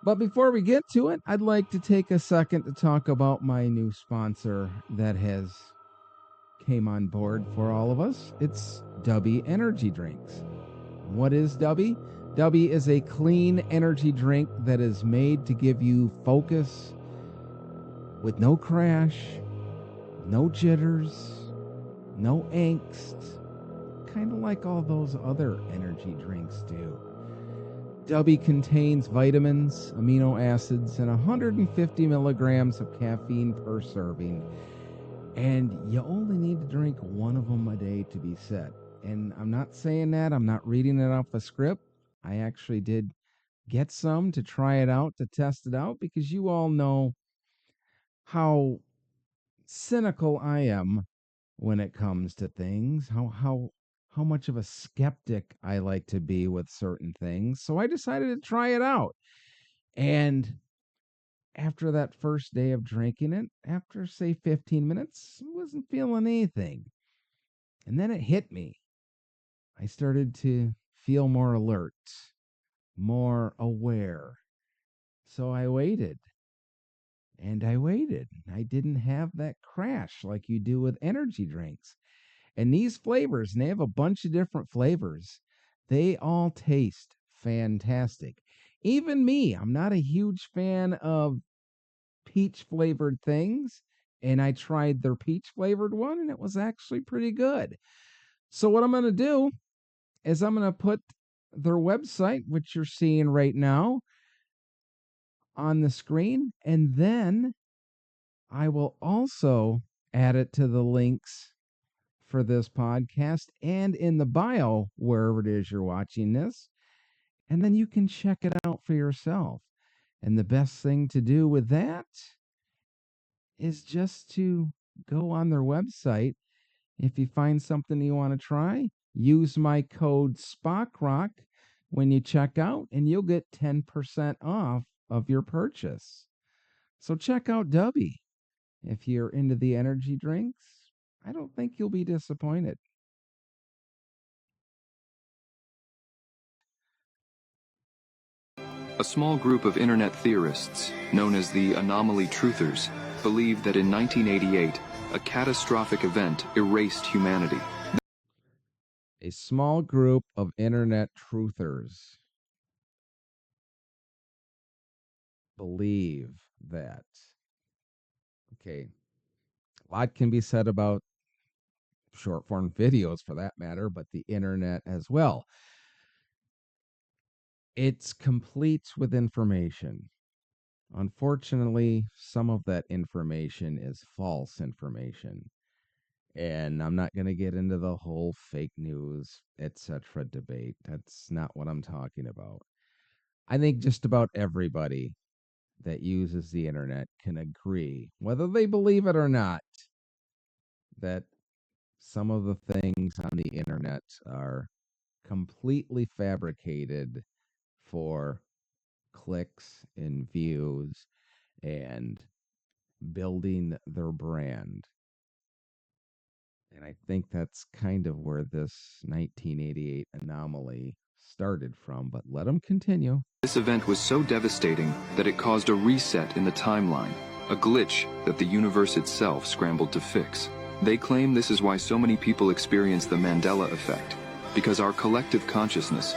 But before we get to it, I'd like to take a second to talk about my new sponsor that has came on board for all of us. It's Dubby Energy Drinks. What is Dubby? Dubby is a clean energy drink that is made to give you focus with no crash, no jitters, no angst, kind of like all those other energy drinks do. Dubby contains vitamins, amino acids, and 150 milligrams of caffeine per serving. And you only need to drink one of them a day to be set. And I'm not saying that, I'm not reading it off a script. I actually did get some to try it out, to test it out, because you all know how cynical I am when it comes to things, how much of a skeptic I like to be with certain things. So I decided to try it out. And after that first day of drinking it, after say 15 minutes, I wasn't feeling anything. And then it hit me. I started to feel more alert, more aware. So I waited and I waited. I didn't have that crash like you do with energy drinks. And these flavors, and they have a bunch of different flavors, they all taste fantastic. Even me, I'm not a huge fan of peach flavored things, and I tried their peach flavored one, and it was actually pretty good. So, what I'm going to do is I'm going to put their website, which you're seeing right now, on the screen, and then I will also add it to the links for this podcast and in the bio wherever it is you're watching this. And then you can check it out for yourself. And the best thing to do with that is just to go on their website. If you find something you want to try, use my code SPOCKROCK when you check out, and you'll get 10% off of your purchase. So check out Dubby. If you're into the energy drinks, I don't think you'll be disappointed. A small group of internet theorists, known as the Anomaly Truthers, believe that in 1988, a catastrophic event erased humanity. A small group of internet truthers believe that. Okay. A lot can be said about short form videos for that matter, but the internet as well. It's complete with information. Unfortunately, some of that information is false information. And I'm not going to get into the whole fake news, etc. debate. That's not what I'm talking about. I think just about everybody that uses the internet can agree, whether they believe it or not, that some of the things on the internet are completely fabricated for clicks and views and building their brand. And I think that's kind of where this 1988 anomaly started from, but let them continue. This event was so devastating that it caused a reset in the timeline, a glitch that the universe itself scrambled to fix. They claim this is why so many people experience the Mandela effect, because our collective consciousness...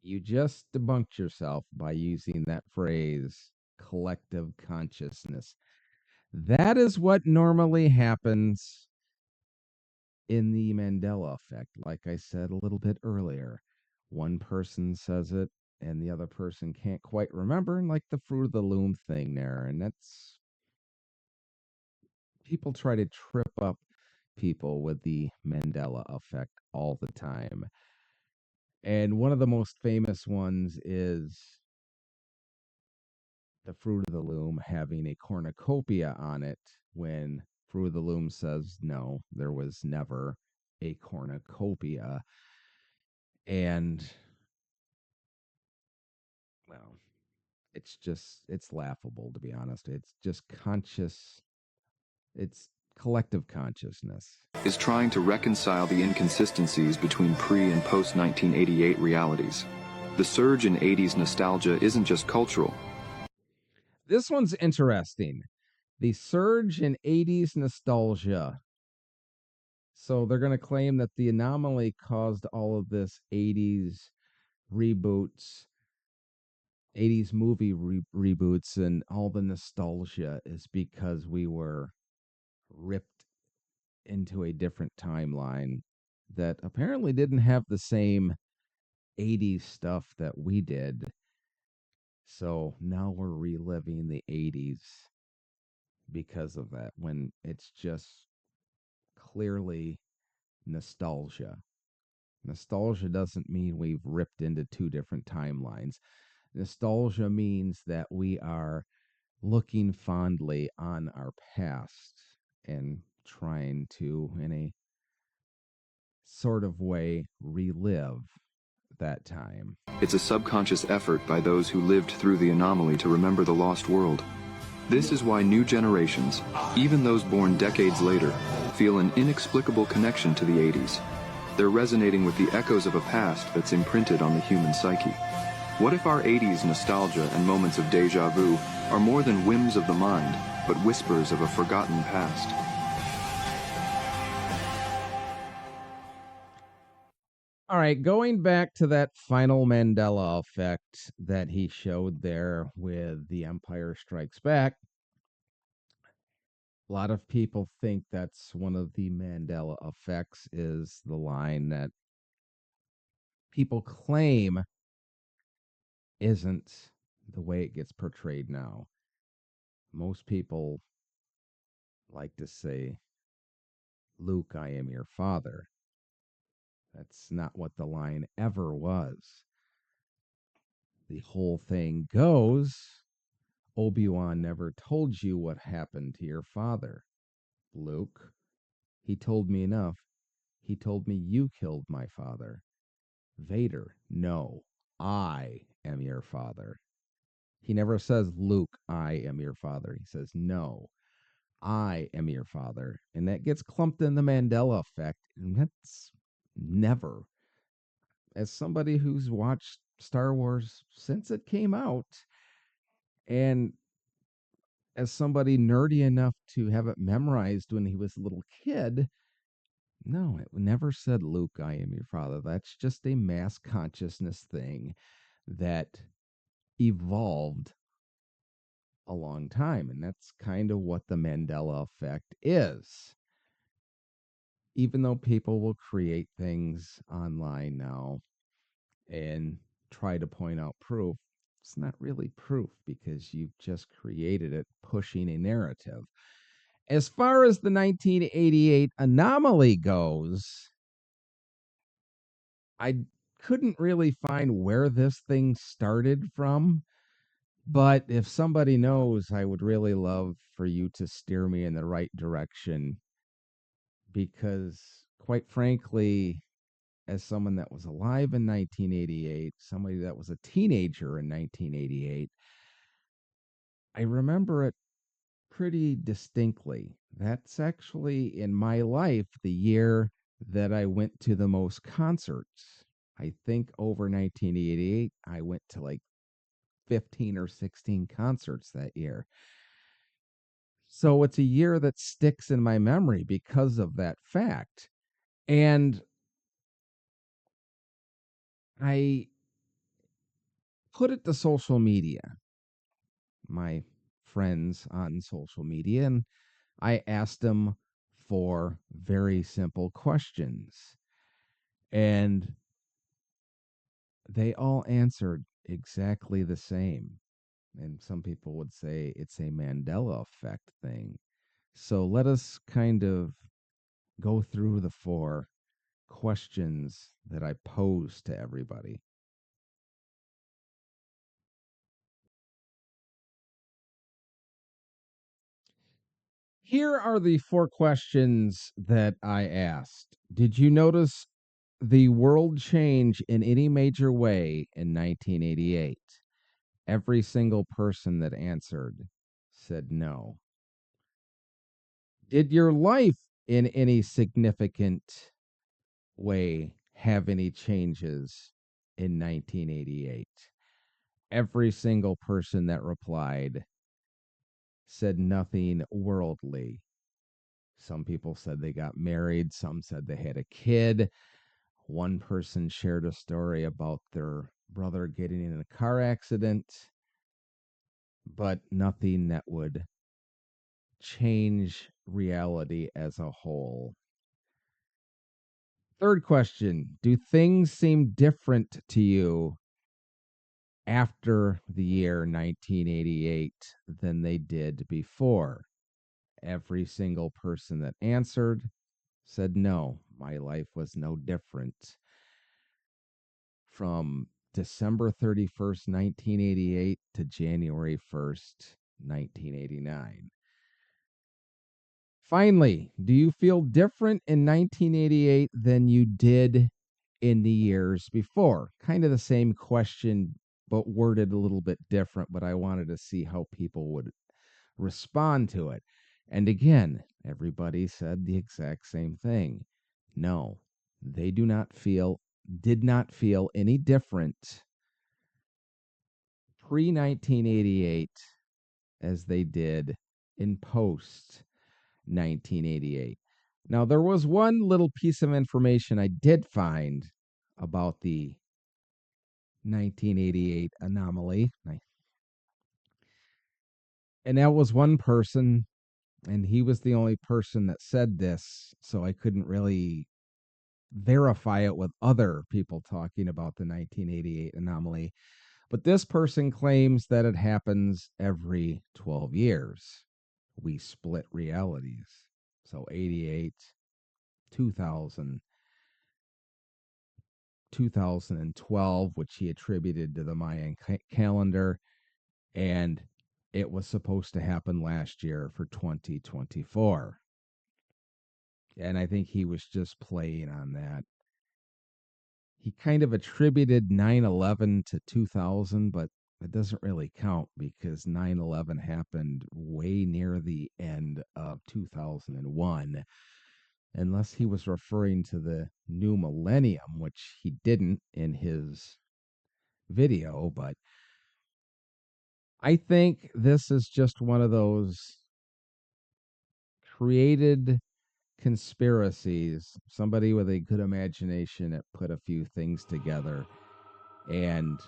You just debunked yourself by using that phrase, collective consciousness. That is what normally happens in the Mandela effect. Like I said a little bit earlier, one person says it and the other person can't quite remember, and like the fruit of the loom thing there. And that's, people try to trip up people with the Mandela effect all the time. And one of the most famous ones is the fruit of the loom having a cornucopia on it, when Fruit of the Loom says no, there was never a cornucopia. And well, it's laughable, to be honest. It's just it's collective consciousness. Is trying to reconcile the inconsistencies between pre- and post-1988 realities. The surge in 80s nostalgia isn't just cultural. This one's interesting. The surge in 80s nostalgia. So they're going to claim that the anomaly caused all of this 80s reboots, 80s movie reboots, and all the nostalgia is because we were ripped into a different timeline that apparently didn't have the same 80s stuff that we did. So now we're reliving the 80s because of that, when it's just clearly nostalgia. Nostalgia doesn't mean we've ripped into two different timelines. Nostalgia means that we are looking fondly on our past and trying to, in a sort of way, relive that time. It's a subconscious effort by those who lived through the anomaly to remember the lost world. This is why new generations, even those born decades later, feel an inexplicable connection to the 80s. They're resonating with the echoes of a past that's imprinted on the human psyche. What if our 80s nostalgia and moments of deja vu are more than whims of the mind, but whispers of a forgotten past? All right, going back to that final Mandela effect that he showed there with The Empire Strikes Back, a lot of people think that's one of the Mandela effects, is the line that people claim isn't the way it gets portrayed now. Most people like to say, Luke, I am your father. That's not what the line ever was. The whole thing goes, Obi-Wan never told you what happened to your father, Luke. He told me enough. He told me you killed my father. Vader, no, I am your father. He never says, Luke, I am your father. He says, no, I am your father. And that gets clumped in the Mandela effect. And that's never, as somebody who's watched Star Wars since it came out, and as somebody nerdy enough to have it memorized when he was a little kid, no, it never said, Luke, I am your father. That's just a mass consciousness thing that evolved a long time. And that's kind of what the Mandela effect is. Even though people will create things online now and try to point out proof, it's not really proof because you've just created it pushing a narrative. As far as the 1988 anomaly goes, I couldn't really find where this thing started from, but if somebody knows, I would really love for you to steer me in the right direction because, quite frankly, as someone that was alive in 1988, somebody that was a teenager in 1988, I remember it pretty distinctly. That's actually in my life the year that I went to the most concerts. I think over 1988, I went to like 15 or 16 concerts that year. So it's a year that sticks in my memory because of that fact. And I put it to social media, my friends on social media, and I asked them for very simple questions. And they all answered exactly the same. And some people would say it's a Mandela effect thing. So let us kind of go through the four questions that I pose to everybody. Here are the four questions that I asked. Did you notice the world change in any major way in 1988? Every single person that answered said no. Did your life in any significant way have any changes in 1988. Every single person that replied said nothing worldly. Some people said they got married, some said they had a kid. One person shared a story about their brother getting in a car accident, but nothing that would change reality as a whole. Third question: do things seem different to you after the year 1988 than they did before? Every single person that answered said no, my life was no different from December 31st, 1988 to January 1st, 1989. Finally, do you feel different in 1988 than you did in the years before? Kind of the same question, but worded a little bit different, but I wanted to see how people would respond to it. And again, everybody said the exact same thing. No, they did not feel any different pre 1988 as they did in post 1988. Now, there was one little piece of information I did find about the 1988 anomaly, and that was one person, and he was the only person that said this, so I couldn't really verify it with other people talking about the 1988 anomaly. But this person claims that it happens every 12 years. We split realities. So 88, 2000, 2012, which he attributed to the Mayan calendar, and it was supposed to happen last year for 2024. And I think he was just playing on that. He kind of attributed 9/11 to 2000, but it doesn't really count because 9/11 happened way near the end of 2001, unless he was referring to the new millennium, which he didn't in his video. But I think this is just one of those created conspiracies. Somebody with a good imagination that put a few things together, and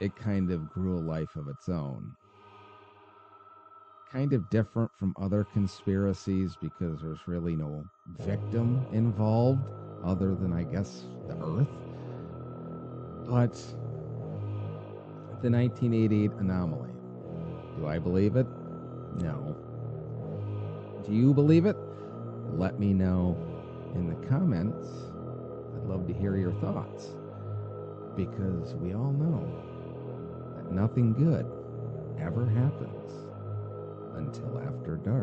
it kind of grew a life of its own. Kind of different from other conspiracies because there's really no victim involved other than, I guess, the Earth. But the 1988 anomaly, do I believe it? No. Do you believe it? Let me know in the comments. I'd love to hear your thoughts because we all know that nothing good ever happens until after dark.